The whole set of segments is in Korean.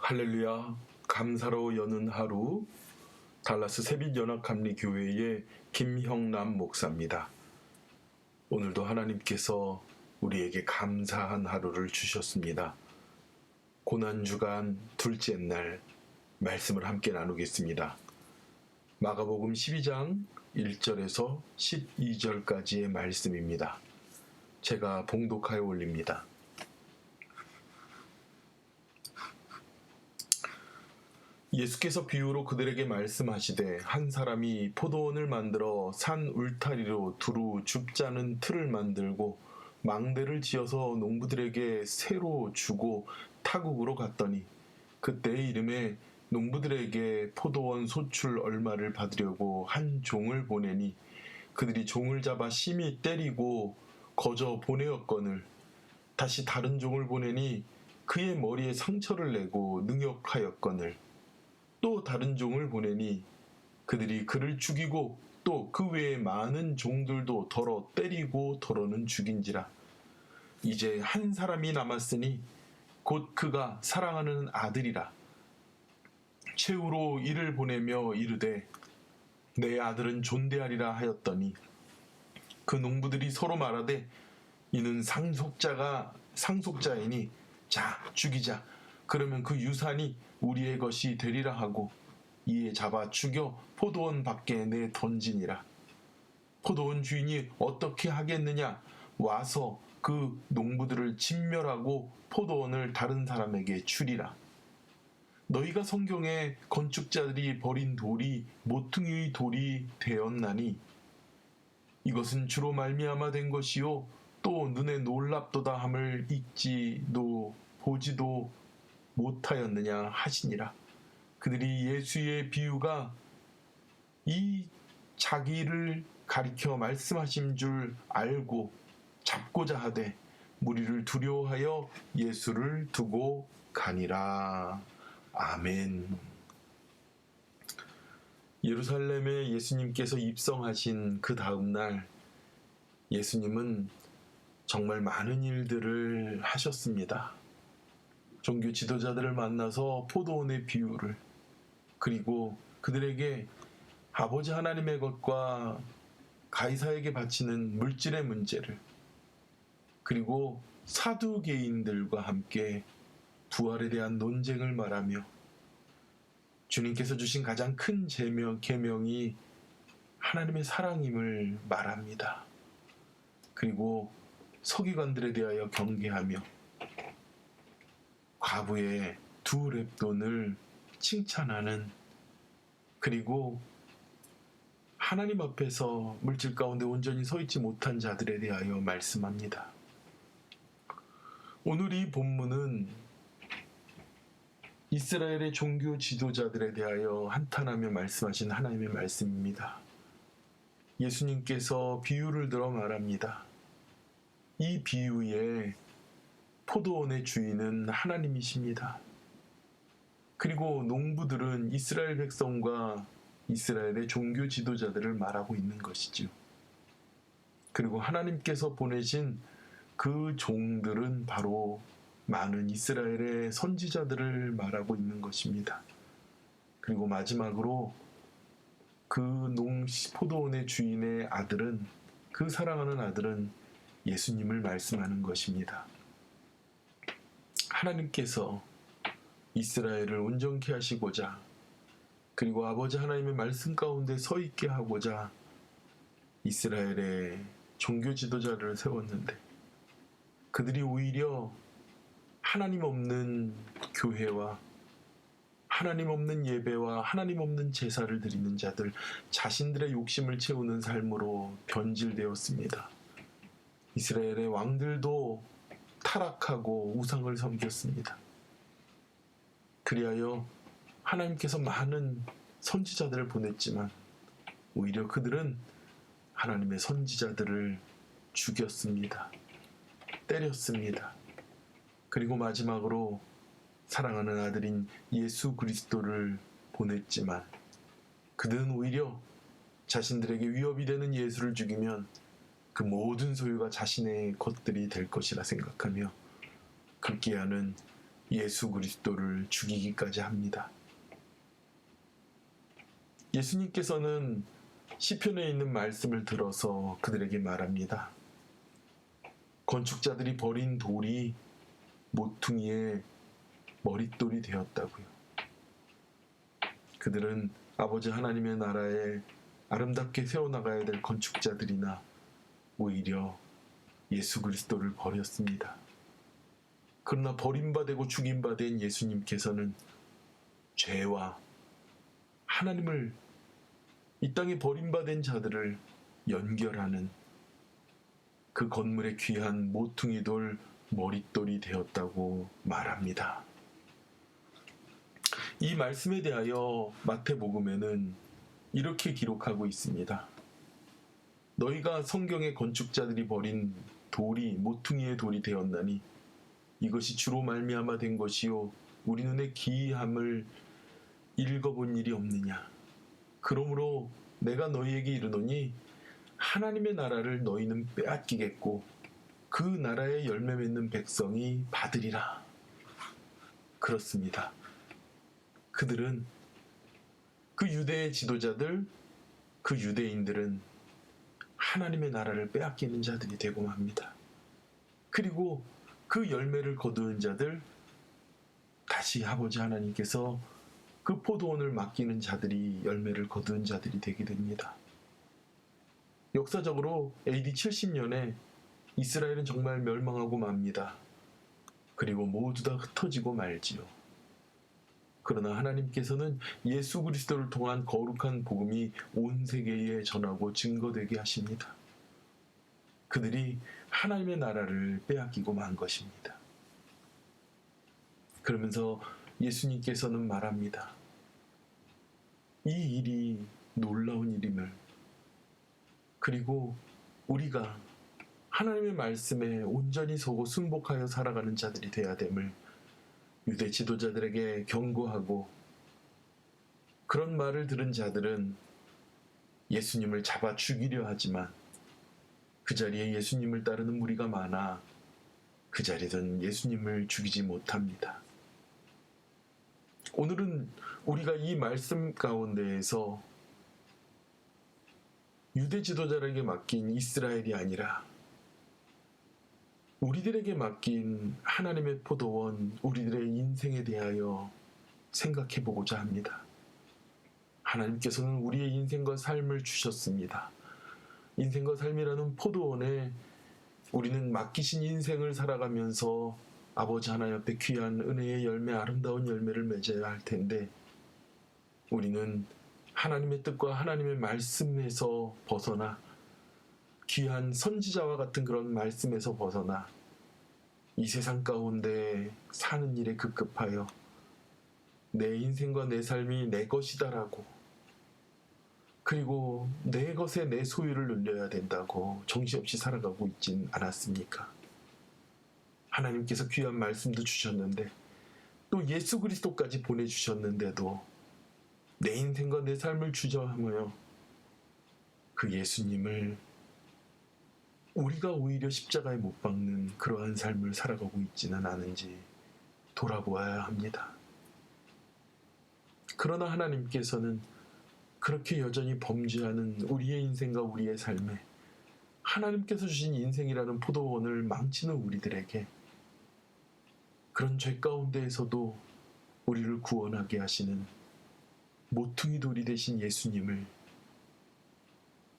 할렐루야, 감사로 여는 하루, 달라스 새빛연합감리교회의 김형남 목사입니다. 오늘도 하나님께서 우리에게 감사한 하루를 주셨습니다. 고난주간 둘째 날 말씀을 함께 나누겠습니다. 마가복음 12장 1절에서 12절까지의 말씀입니다. 제가 봉독하여 올립니다. 예수께서 비유로 그들에게 말씀하시되 한 사람이 포도원을 만들어 산 울타리로 두루 줍자는 틀을 만들고 망대를 지어서 농부들에게 새로 주고 타국으로 갔더니 그때 이름에 농부들에게 포도원 소출 얼마를 받으려고 한 종을 보내니 그들이 종을 잡아 심히 때리고 거저 보내었거늘 다시 다른 종을 보내니 그의 머리에 상처를 내고 능욕하였거늘 또 다른 종을 보내니 그들이 그를 죽이고 또 그 외에 많은 종들도 더러 때리고 더러는 죽인지라. 이제 한 사람이 남았으니 곧 그가 사랑하는 아들이라. 최후로 이를 보내며 이르되 내 아들은 존대하리라 하였더니 그 농부들이 서로 말하되 이는 상속자이니 자 죽이자. 그러면 그 유산이 우리의 것이 되리라 하고 이에 잡아 죽여 포도원 밖에 내 던지니라. 포도원 주인이 어떻게 하겠느냐? 와서 그 농부들을 진멸하고 포도원을 다른 사람에게 주리라. 너희가 성경에 건축자들이 버린 돌이 모퉁이의 돌이 되었나니 이것은 주로 말미암아 된 것이요 또 눈에 놀랍도다 함을 읽지도 보지도 못하였느냐 하시니라. 그들이 예수의 비유가 이 자기를 가리켜 말씀하신 줄 알고 잡고자 하되 무리를 두려워하여 예수를 두고 가니라. 아멘. 예루살렘에 예수님께서 입성하신 그 다음 날 예수님은 정말 많은 일들을 하셨습니다. 종교 지도자들을 만나서 포도원의 비유를, 그리고 그들에게 아버지 하나님의 것과 가이사에게 바치는 물질의 문제를, 그리고 사두개인들과 함께 부활에 대한 논쟁을 말하며 주님께서 주신 가장 큰 계명이 하나님의 사랑임을 말합니다. 그리고 서기관들에 대하여 경계하며 과부의 두 렙돈을 칭찬하는, 그리고 하나님 앞에서 물질 가운데 온전히 서 있지 못한 자들에 대하여 말씀합니다. 오늘 이 본문은 이스라엘의 종교 지도자들에 대하여 한탄하며 말씀하신 하나님의 말씀입니다. 예수님께서 비유를 들어 말합니다. 이 비유에 포도원의 주인은 하나님이십니다. 그리고 농부들은 이스라엘 백성과 이스라엘의 종교 지도자들을 말하고 있는 것이죠. 그리고 하나님께서 보내신 그 종들은 바로 많은 이스라엘의 선지자들을 말하고 있는 것입니다. 그리고 마지막으로 그 포도원의 주인의 아들은, 그 사랑하는 아들은 예수님을 말씀하는 것입니다. 하나님께서 이스라엘을 온전케 하시고자, 그리고 아버지 하나님의 말씀 가운데 서 있게 하고자 이스라엘의 종교 지도자를 세웠는데 그들이 오히려 하나님 없는 교회와 하나님 없는 예배와 하나님 없는 제사를 드리는 자들, 자신들의 욕심을 채우는 삶으로 변질되었습니다. 이스라엘의 왕들도 타락하고 우상을 섬겼습니다. 그리하여 하나님께서 많은 선지자들을 보냈지만 오히려 그들은 하나님의 선지자들을 죽였습니다. 때렸습니다. 그리고 마지막으로 사랑하는 아들인 예수 그리스도를 보냈지만 그들은 오히려 자신들에게 위협이 되는 예수를 죽이면 그 모든 소유가 자신의 것들이 될 것이라 생각하며 급기야는 예수 그리스도를 죽이기까지 합니다. 예수님께서는 시편에 있는 말씀을 들어서 그들에게 말합니다. 건축자들이 버린 돌이 모퉁이의 머릿돌이 되었다고요. 그들은 아버지 하나님의 나라에 아름답게 세워나가야 될 건축자들이나 오히려 예수 그리스도를 버렸습니다. 그러나 버림받고 죽임받은 예수님께서는 죄와 하나님을, 이 땅에 버림받은 자들을 연결하는 그 건물의 귀한 모퉁이돌 머릿돌이 되었다고 말합니다. 이 말씀에 대하여 마태복음에는 이렇게 기록하고 있습니다. 너희가 성경의 건축자들이 버린 돌이 모퉁이의 돌이 되었나니 이것이 주로 말미암아 된 것이요 우리 눈에 기이함을 읽어본 일이 없느냐. 그러므로 내가 너희에게 이르노니 하나님의 나라를 너희는 빼앗기겠고 그 나라의 열매 맺는 백성이 받으리라. 그렇습니다. 그들은, 그 유대의 지도자들, 그 유대인들은 하나님의 나라를 빼앗기는 자들이 되고 맙니다. 그리고 그 열매를 거두는 자들, 다시 아버지 하나님께서 그 포도원을 맡기는 자들이 열매를 거두는 자들이 되게 됩니다. 역사적으로 AD 70년에 이스라엘은 정말 멸망하고 맙니다. 그리고 모두 다 흩어지고 말지요. 그러나 하나님께서는 예수 그리스도를 통한 거룩한 복음이 온 세계에 전하고 증거되게 하십니다. 그들이 하나님의 나라를 빼앗기고 만 것입니다. 그러면서 예수님께서는 말합니다. 이 일이 놀라운 일임을, 그리고 우리가 하나님의 말씀에 온전히 서고 순복하여 살아가는 자들이 되어야 됨을 유대 지도자들에게 경고하고, 그런 말을 들은 자들은 예수님을 잡아 죽이려 하지만 그 자리에 예수님을 따르는 무리가 많아 그 자리에선 예수님을 죽이지 못합니다. 오늘은 우리가 이 말씀 가운데에서 유대 지도자에게 맡긴 이스라엘이 아니라 우리들에게 맡긴 하나님의 포도원, 우리들의 인생에 대하여 생각해 보고자 합니다. 하나님께서는 우리의 인생과 삶을 주셨습니다. 인생과 삶이라는 포도원에 우리는 맡기신 인생을 살아가면서 아버지 하나님 앞에 귀한 은혜의 열매, 아름다운 열매를 맺어야 할 텐데, 우리는 하나님의 뜻과 하나님의 말씀에서 벗어나, 귀한 선지자와 같은 그런 말씀에서 벗어나 이 세상 가운데 사는 일에 급급하여 내 인생과 내 삶이 내 것이다라고, 그리고 내 것에 내 소유를 늘려야 된다고 정신없이 살아가고 있진 않았습니까? 하나님께서 귀한 말씀도 주셨는데 또 예수 그리스도까지 보내주셨는데도 내 인생과 내 삶을 주저하며 그 예수님을 우리가 오히려 십자가에 못 박는 그러한 삶을 살아가고 있지는 않은지 돌아보아야 합니다. 그러나 하나님께서는 그렇게 여전히 범죄하는 우리의 인생과 우리의 삶에 하나님께서 주신 인생이라는 포도원을 망치는 우리들에게 그런 죄 가운데에서도 우리를 구원하게 하시는 모퉁이 돌이 되신 예수님을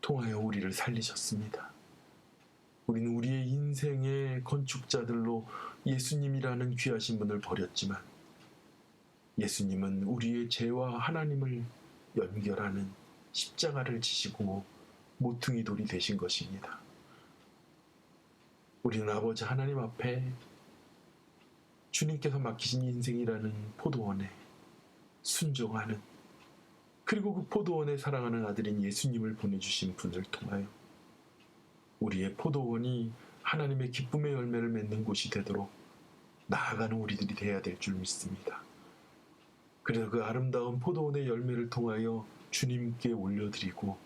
통하여 우리를 살리셨습니다. 우리는 우리의 인생의 건축자들로 예수님이라는 귀하신 분을 버렸지만 예수님은 우리의 죄와 하나님을 연결하는 십자가를 지시고 모퉁이 돌이 되신 것입니다. 우리는 아버지 하나님 앞에 주님께서 맡기신 인생이라는 포도원에 순종하는, 그리고 그 포도원에 사랑하는 아들인 예수님을 보내주신 분을 통하여 우리의 포도원이 하나님의 기쁨의 열매를 맺는 곳이 되도록 나아가는 우리들이 되어야 될 줄 믿습니다. 그래서 그 아름다운 포도원의 열매를 통하여 주님께 올려드리고,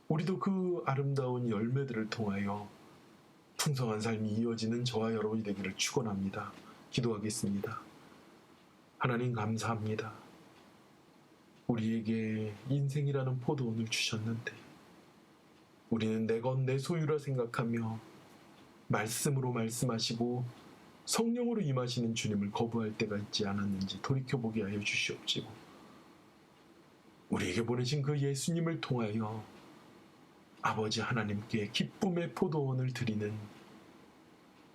우리도 그 아름다운 열매들을 통하여 풍성한 삶이 이어지는 저와 여러분이 되기를 축원합니다. 기도하겠습니다. 하나님 감사합니다. 우리에게 인생이라는 포도원을 주셨는데 우리는 내 것 내 소유라 생각하며 말씀으로 말씀하시고 성령으로 임하시는 주님을 거부할 때가 있지 않았는지 돌이켜보게 하여 주시옵시고, 우리에게 보내신 그 예수님을 통하여 아버지 하나님께 기쁨의 포도원을 드리는,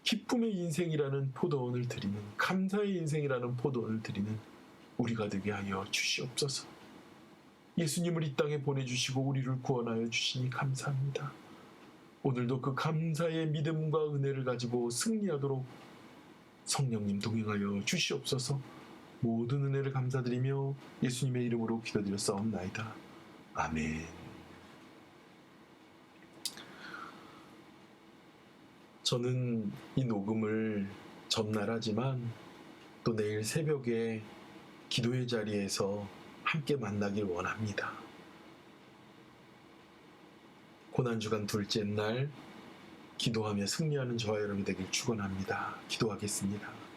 기쁨의 인생이라는 포도원을 드리는, 감사의 인생이라는 포도원을 드리는 우리가 되게 하여 주시옵소서. 예수님을 이 땅에 보내주시고 우리를 구원하여 주시니 감사합니다. 오늘도 그 감사의 믿음과 은혜를 가지고 승리하도록 성령님 동행하여 주시옵소서. 모든 은혜를 감사드리며 예수님의 이름으로 기도드렸사옵나이다. 아멘. 저는 이 녹음을 전날 하지만 또 내일 새벽에 기도의 자리에서 함께 만나길 원합니다. 고난주간 둘째 날 기도하며 승리하는 저와 여러분이 되길 축원합니다. 기도하겠습니다.